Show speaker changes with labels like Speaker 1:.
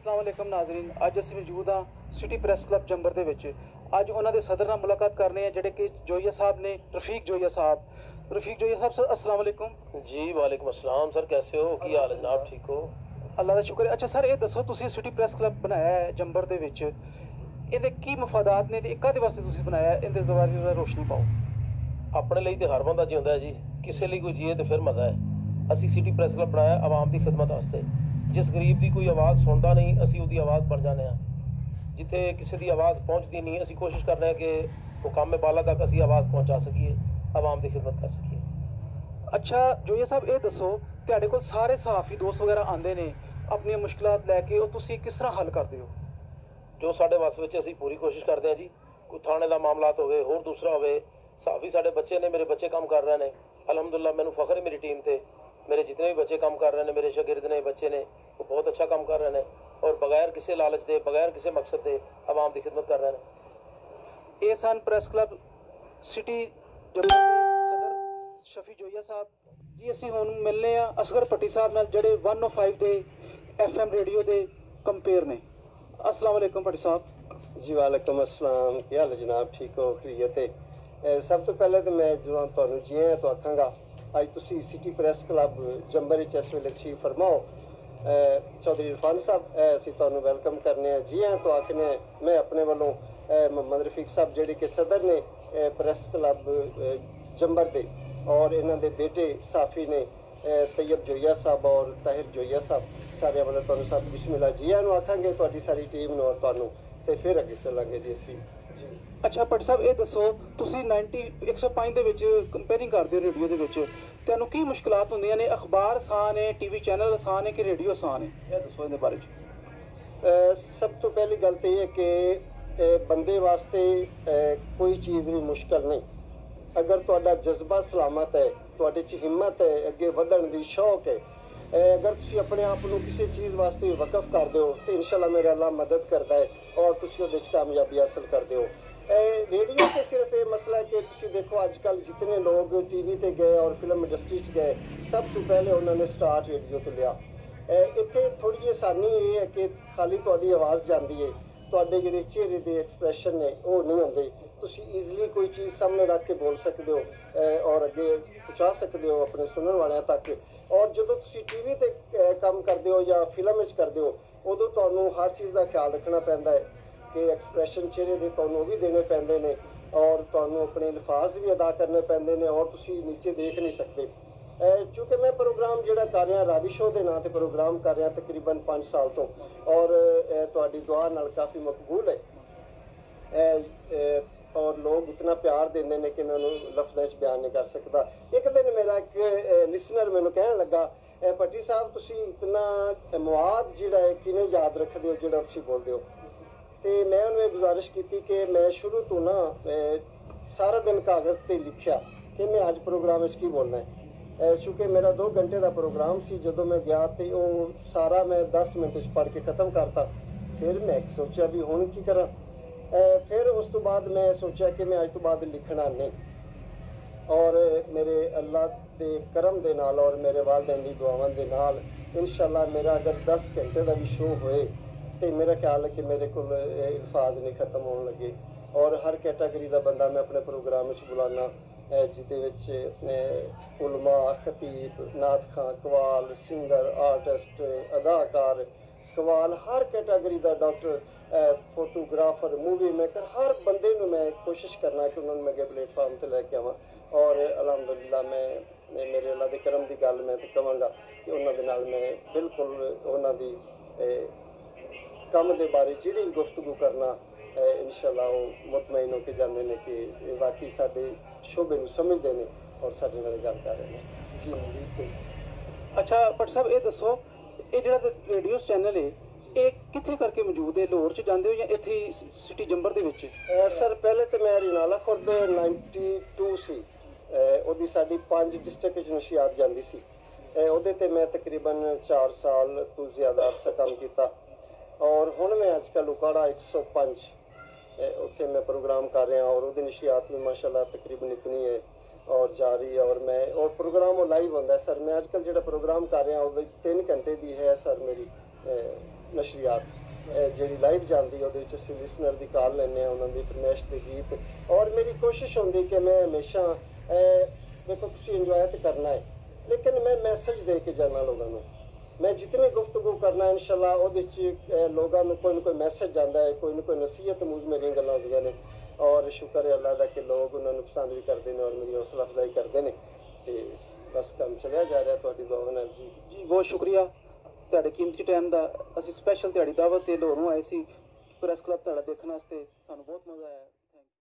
Speaker 1: अस्सलाम वालेकुम नाज़रीन, अज असीं मौजूद हाँ सिटी प्रेस क्लब जंबर दे विच। अज उन्हां दे सदर नाल मुलाकात करने हैं जिहड़े कि जोइया साहब ने, रफीक जोइया साहब। रफीक जोइया साहब सर अस्सलाम वालेकुम।
Speaker 2: जी वालेकुम अस्सलाम सर, कैसे हो, की हाल है जनाब, ठीक हो?
Speaker 1: अल्लाह दा शुक्र है। अच्छा सर, ये दसो तुसीं सिटी प्रेस क्लब बनाया है जंबर दे विच, ਇਹਦੇ ਕੀ ਮਫਾਦਾਤ ਨੇ ਤੇ ਕਾਹਦੇ ਵਾਸਤੇ ਤੁਸੀਂ ਬਣਾਇਆ, ਇਹਦੇ ਬਾਰੇ ਜ਼ਰਾ ਰੋਸ਼ਨੀ ਪਾਓ।
Speaker 2: ਆਪਣੇ ਲਈ ਤੇ ਹਰ ਬੰਦਾ ਜਿਉਂਦਾ ਹੈ ਜੀ, ਕਿਸੇ ਲਈ ਕੋਈ ਜੀਏ ਤੇ ਫਿਰ ਮਜ਼ਾ ਹੈ। ਅਸੀਂ ਸਿਟੀ ਪ੍ਰੈਸ ਕਲੱਬ ਬਣਾਇਆ ਆਵਾਮ ਦੀ ਖਿਦਮਤ ਵਾਸਤੇ। ਜਿਸ ਗਰੀਬ ਦੀ ਕੋਈ ਆਵਾਜ਼ ਸੁਣਦਾ ਨਹੀਂ, ਅਸੀਂ ਉਹਦੀ ਆਵਾਜ਼ ਬਣ ਜਾਂਦੇ ਹਾਂ। ਜਿੱਥੇ ਕਿਸੇ ਦੀ ਆਵਾਜ਼ ਪਹੁੰਚਦੀ ਨਹੀਂ, ਅਸੀਂ ਕੋਸ਼ਿਸ਼ ਕਰ ਰਹੇ ਹਾਂ ਕਿ ਮੁਕਾਮ ਬਾਲਾ ਤੱਕ ਅਸੀਂ ਆਵਾਜ਼ ਪਹੁੰਚਾ ਸਕੀਏ, ਆਵਾਮ ਦੀ ਖਿਦਮਤ ਕਰ ਸਕੀਏ।
Speaker 1: ਅੱਛਾ ਜੋਈਆ ਸਾਹਿਬ, ਇਹ ਦੱਸੋ ਤੁਹਾਡੇ ਕੋਲ ਸਾਰੇ ਸਹਾਫੀ ਦੋਸਤ ਵਗੈਰਾ ਆਉਂਦੇ ਨੇ ਆਪਣੀਆਂ ਮੁਸ਼ਕਲਾਤ ਲੈ ਕੇ, ਉਹ ਤੁਸੀਂ ਕਿਸ ਤਰ੍ਹਾਂ ਹੱਲ ਕਰਦੇ ਹੋ?
Speaker 2: ਜੋ ਸਾਡੇ ਵੱਸ ਵਿੱਚ ਅਸੀਂ ਪੂਰੀ ਕੋਸ਼ਿਸ਼ ਕਰਦੇ ਹਾਂ ਜੀ। ਕੋਈ ਥਾਣੇ ਦਾ ਮਾਮਲਾਤ ਹੋਵੇ, ਹੋਰ ਦੂਸਰਾ ਹੋਵੇ, ਸਹਾਫੀ ਸਾਡੇ ਬੱਚੇ ਨੇ, ਮੇਰੇ ਬੱਚੇ ਕੰਮ ਕਰ ਰਹੇ ਨੇ। ਅਲਹਮਦੁਲਿल्लाह ਮੈਨੂੰ ਫਖਰ ਹੈ ਮੇਰੀ ਟੀਮ ਤੇ। ਮੇਰੇ ਜਿतने भी बच्चे काम कर रहे हैं, मेरे शागिर्द ने बच्चे ने, वो बहुत अच्छा काम कर रहे हैं और बगैर किसी लालच दे, बगैर किसी मकसद दे आवाम की खिदमत कर रहे हैं।
Speaker 1: ਇਹ ਸਨ ਪ੍ਰੈਸ ਕਲੱਬ ਸਿਟੀ ਜੰਮੂ ਦੇ ਸਦਰ ਸ਼ਫੀ ਜੋਈਆ ਸਾਹਿਬ ਜੀ। ਅਸੀਂ ਹੁਣ ਮਿਲਨੇ ਆ ਅਸਗਰ ਭੱਟੀ ਸਾਹਿਬ ਨਾਲ ਜਿਹੜੇ 105 ਦੇ FM ਰੇਡੀਓ ਦੇ ਕੰਪੇਅਰ ਨੇ। अस्सलाम वालेकुम भट्टी साहब
Speaker 3: जी। वालेकुम अस्सलाम, क्या हाल है जनाब, ठीक हो, खैरियत है? सब तो पहले तो मैं जो तुहानू जी आया तो आखांगा, अज तुसी सिटी प्रेस क्लब जंबर इस वेले तशरीफ फरमाओ। चौधरी इरफान साहब असीं तुहानू वेलकम करने जी आया तो आखने। मैं अपने वालों मोहम्मद रफीक साहब जिहड़े कि सदर ने प्रेस क्लब जंबर दे, और इन्हां दे बेटे साफी ने तैयब जोइया साहब और ताहिर जोइया साहब, सारे वाले तुहानू साहब बिस्मिल्लाह जी आया आखांगे तुहाडी सारी टीम नूं और तुहानू ते फिर अगे चलांगे जी असीं जी।
Speaker 1: अच्छा भट्टी साहब, ये दसो तुसीं 105 ਦੇ ਵਿੱਚ ਕੰਪੇਅਰਿੰਗ ਕਰਦੇ ਹੋ ਰੇਡੀਓ ਦੇ ਵਿੱਚ, ਤੁਹਾਨੂੰ ਕੀ ਮੁਸ਼ਕਲਾਤ ਹੁੰਦੀਆਂ ਨੇ? ਅਖਬਾਰ ਆਸਾਨ ਹੈ, ਟੀਵੀ ਚੈਨਲ ਆਸਾਨ ਹੈ ਕਿ ਰੇਡੀਓ ਆਸਾਨ ਹੈ? ਇਹ ਦੱਸੋ ਇਹਦੇ ਬਾਰੇ 'ਚ।
Speaker 3: सब तो पहली गल तो ये है कि बंदे वास्ते कोई चीज़ भी मुश्किल नहीं। अगर तुहाडा जज्बा सलामत है, तुहाडे च हिम्मत है, अगे वधण दी शौक है, अगर तुसी अपने आप को किसी चीज़ वास्ते वकफ कर दो तो इंशाल्लाह मेरा अल्लाह मदद करता है और तुसी उहदे च कामयाबी हासिल करते हो। रेडियो से सिर्फ ये मसला है कि तुसी देखो अजकल जितने लोग टीवी ते गए और फिल्म इंडस्ट्री च गए, सब तो पहले उन्होंने स्टार्ट रेडियो तो लिया। इत्थे थोड़ी आसानी ये है कि खाली तुहाडी आवाज़ जाती है, तुहाडे जिहड़े चेहरे के एक्सप्रैशन ने वो नहीं होंदे। तुसी ईजली कोई चीज़ सामने रख के बोल सकते हो और अगे पहुँचा सकते हो अपने सुनने वालों तक। और जो तुसी टीवी ते काम करते हो या फिल्म में करते हो, उदों तुहानू हर चीज़ का ख्याल रखना पैंदा है कि एक्सप्रैशन चेहरे के तुहानू भी देने पैंदे ने और तुहानू अपने अल्फाज भी अदा करने पैंदे ने और तुसी नीचे देख नहीं सकते। चूँकि मैं प्रोग्राम जोड़ा कर रहा रावी शो के नाम से प्रोग्राम कर रहा तकरीबन 5 साल तो, और तुहाडी दुआ नाल काफ़ी मकबूल है और लोग इतना प्यार देंगे ने कि मैं उन्होंने लफ्ज़ों च बयान नहीं कर सकता। एक दिन मेरा एक लिसनर मैनू कहने लगा, भट्टी साहब तुसी इतना मुआद जिहड़ा है किवें याद रखते हो जिहड़ा तुसी बोलते हो? तो मैं उन्हें गुजारिश की कि मैं शुरू तो ना सारा दिन कागज़ पर लिखिया कि मैं अज प्रोग्राम की बोलना है। चूँकि मेरा 2 घंटे का प्रोग्राम सी, जो मैं गया तो वो सारा मैं 10 मिनट पढ़ के ख़त्म करता। फिर मैं सोचा भी हुण की करा। फिर उस तो बाद मैं सोचा कि मैं अज तो बाद लिखना नहीं, और मेरे अल्लाह के करम दे नाल और मेरे वालिदैन दी दुआवां दे नाल इंशाअल्लाह मेरा अगर 10 घंटे का भी शो होए तो मेरा ख्याल है कि मेरे को अल्फाज नहीं ख़त्म होने लगे। और हर कैटागरी का बंदा मैं अपने प्रोग्राम में बुलाना, जिद उलमा, खतीब, नात खां, कवाल, सिंगर, आर्टिस्ट, अदाकार, कवाल, हर कैटागरी का डॉक्टर, फोटोग्राफर, मूवी मेकर, हर बंदे नूं मैं कोशिश करना कि उन्होंने मैं अगे प्लेटफार्म पर लैके आवां। और अलहमदुलिल्लाह मैं मेरे अल्लाह के करम की गल मैं तो कहांगा कि उन्होंने नाल मैं बिल्कुल उन्होंने काम के बारे जिहड़ी भी गुफ्तगू करना इंशाअल्लाह वो मुतमईन होकर जाते हैं कि वाकई साडे शोबे नूं समझते हैं और साडे नाल गल कर रहे हैं जी। बिल्कुल।
Speaker 1: अच्छा भट्ट साहब, ये दसो ये जिहड़ा रेडियो चैनल है ये कित्थे करके मौजूद है? लाहौर च जांदे हो या इत्थे सिटी जंबर दे विच?
Speaker 3: सर पहले तो मैं रिनाला खुर्द 92 सी, उहदी साडी 5 डिस्ट्रिक्ट च नशियात जांदी सी। उहदे ते मैं तकरीबन 4 साल तो ज़्यादा अरसा काम किया और हुण मैं अजकल उकाड़ा 105 उत्थे मैं प्रोग्राम कर रहा और उहदी नशियात भी माशाअल्लाह तकरीबन इतनी है और जारी है। और मैं और प्रोग्राम वो लाइव होंदा है सर। मैं अजकल जो प्रोग्राम कर रहा वो 3 घंटे की है सर मेरी ਨਸ਼ਰੀਆਤ ਜਿਹੜੀ ਲਾਈਵ ਜਾਂਦੀ ਉਹਦੇ ਵਿੱਚ ਅਸੀਂ ਲਿਸਨਰ ਦੀ ਕਾਲ ਲੈਂਦੇ ਹਾਂ, ਉਹਨਾਂ ਦੀ ਫਰਮਾਇਸ਼ ਦੇ ਗੀਤ। ਔਰ ਮੇਰੀ ਕੋਸ਼ਿਸ਼ ਹੁੰਦੀ ਕਿ ਮੈਂ ਹਮੇਸ਼ਾ ਦੇਖੋ ਤੁਸੀਂ ਇੰਜੋਏ ਤਾਂ ਕਰਨਾ ਹੈ, ਲੇਕਿਨ ਮੈਂ ਮੈਸੇਜ ਦੇ ਕੇ ਜਾਣਾ ਲੋਕਾਂ ਨੂੰ। मैं जितनी गुफ्तगू करना इंशाल्लाह ਉਹਦੇ 'ਚ ਲੋਕਾਂ ਨੂੰ ਕੋਈ ਨਾ ਕੋਈ ਮੈਸੇਜ ਜਾਂਦਾ ਹੈ, ਕੋਈ ਨਾ ਕੋਈ ਨਸੀਹਤ ਮੂਜ਼ ਮੇਰੀਆਂ ਗੱਲਾਂ ਹੁੰਦੀਆਂ ਨੇ। ਔਰ ਸ਼ੁਕਰ ਹੈ ਅੱਲਾ ਦਾ ਕਿ ਲੋਕ ਉਹਨਾਂ ਨੂੰ ਪਸੰਦ ਵੀ ਕਰਦੇ ਨੇ ਔਰ ਮੇਰੀ ਹੌਸਲਾ ਅਫਜ਼ਾਈ ਕਰਦੇ ਨੇ, ਤੇ ਬਸ ਕੰਮ ਚੱਲਿਆ ਜਾ ਰਿਹਾ ਤੁਹਾਡੀ ਦੁਆ ਨਾਲ ਜੀ।
Speaker 1: ਜੀ ਬਹੁਤ ਸ਼ੁਕਰੀਆ ਤੁਹਾਡੇ ਕੀਮਤੀ ਟਾਈਮ ਦਾ। ਅਸੀਂ ਸਪੈਸ਼ਲ ਤੁਹਾਡੀ ਦਾਵਤ ਤੇ ਲਾਹੌਰੋਂ ਆਏ ਸੀ ਪ੍ਰੈਸ ਕਲੱਬ ਤੁਹਾਡਾ ਦੇਖਣ ਵਾਸਤੇ, ਸਾਨੂੰ ਬਹੁਤ ਮਜ਼ਾ ਆਇਆ।